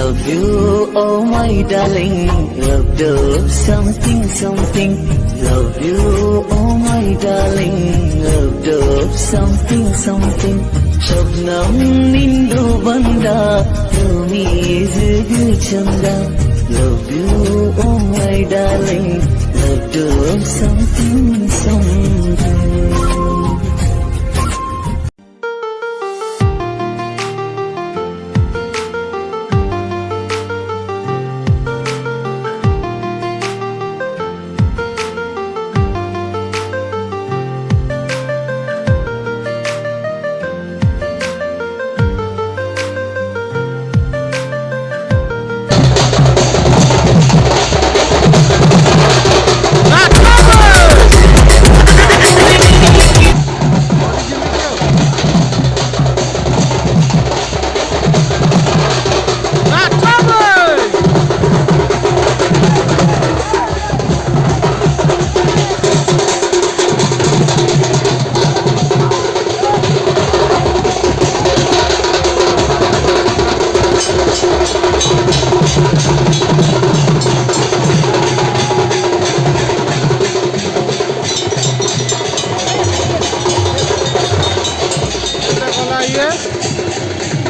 Love you, oh my darling. Love something, something. Love you, oh my darling. Love something, something. Shabnam nindu banda, tumi zigi chanda. Love you, oh my darling. Love something, something.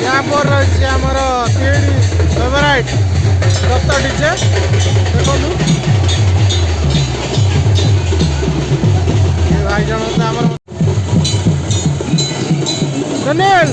यहाँ पर रही आमर तीन favourite Dutt DJ देखो भाई जन आमर सुनील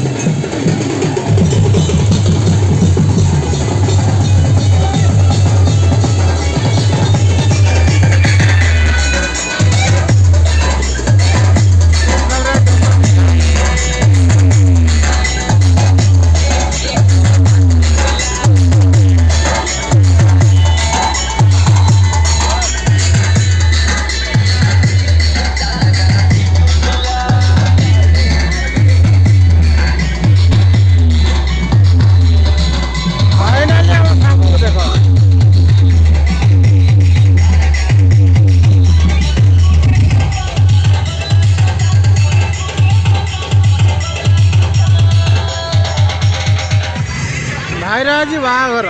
भाईरा आज बाहाघर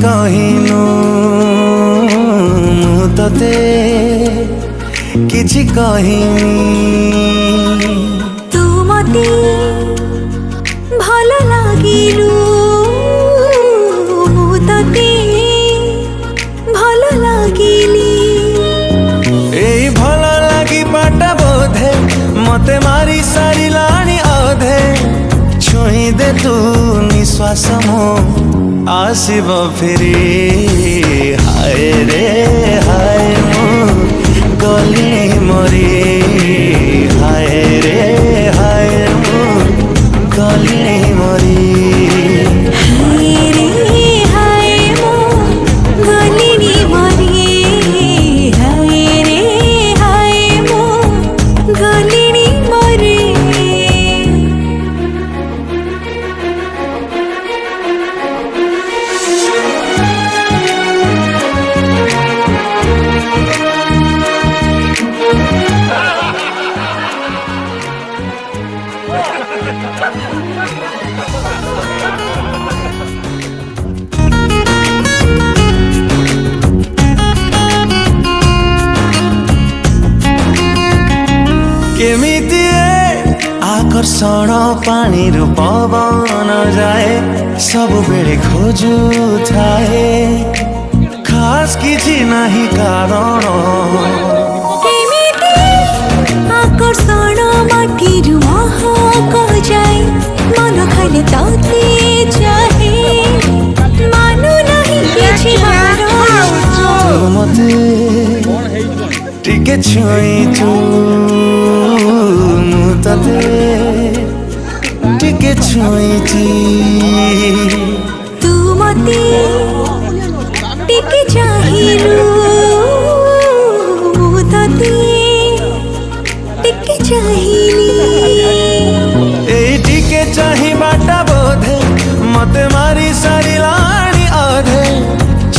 कहिनु मु तते किछि कहिनी तू मते भल लागिलु मु तते भल लागिली एई भल लागी बाटा बोधे मते मारी सारी लाणी अधे छुई दे तू निश्वास मो आसिब फेरी हाय रे हाय मु गली मरी हाय रे हाय मु गली मरी हाय रे हाय मो गलिनी मरी हाय रे हाय मो गलिनी मरी केमिति आकर्षण पानी रु पवन जाए सब बेले खोजु थाए खास किछि नाही कारण केमिति आकर्षण माटिरु महक जाए मन खाली ताते चाहे मानु नहीं किछि तू मते टिके छुइछु मु तते टिके छुइछि तू मते टिके चाहिलु मु तते टिके चाहिली एई टिके चाहि बाटा बोधे मते मारी सारी लाणी अधे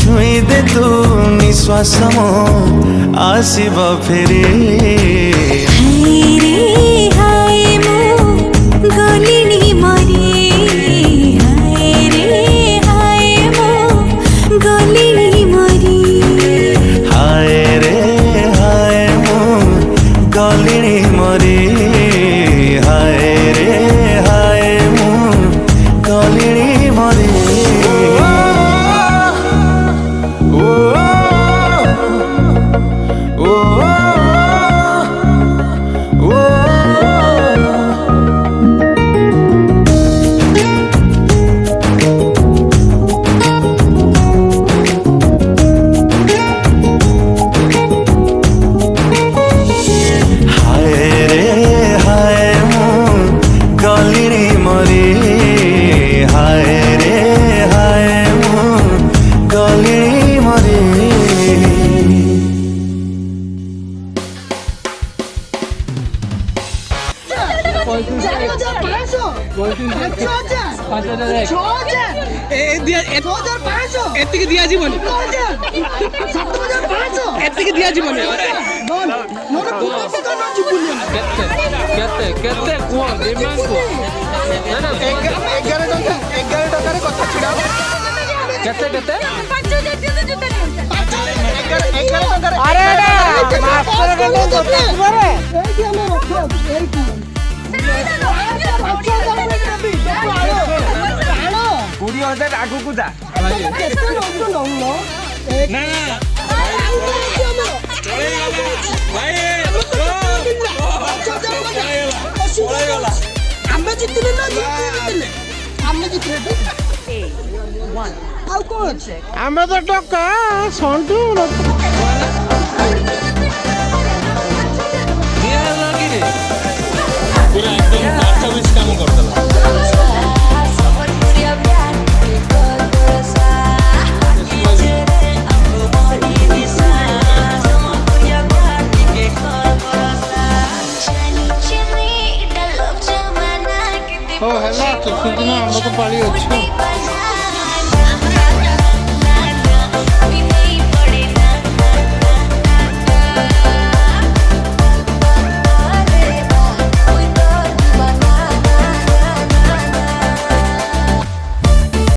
छुई दे तू निश्वास मो आसिब फेरी हाय रे हाय मो गलिनी मरी हाय रे हाय मो गलिनी मरी हाय रे हाय मु गलिनी मरी हाय रे हाय मु गलिनी मरी ଏତିକି ଦିଆଯିବନି ଏତିକି ଦିଆଯିବନି କେତେ କେତେ କୁହ ଡିମାଣ୍ଡ କୁହ 11 ଟଙ୍କାରେ କଥା ଛିଡ଼ା କେତେ କେତେ ଆରେ ମାଷ୍ଟର ଆଗକୁ ଯା ଆମେ ଜିତିଲେ ନା ଜିତିଲେ ଆମେ ଜିତିଲେ ଆଉ କଣ ଅଛି ଆମେ ତ ଟଙ୍କା ସଣ୍ଟୁ ପୁରା ଏକଦମ କାଠ ବିଛି କାମ କରିଦେଲା ହଉ ହେଲା ସେଦିନ ଆମର ତ ପାଳି ଅଛି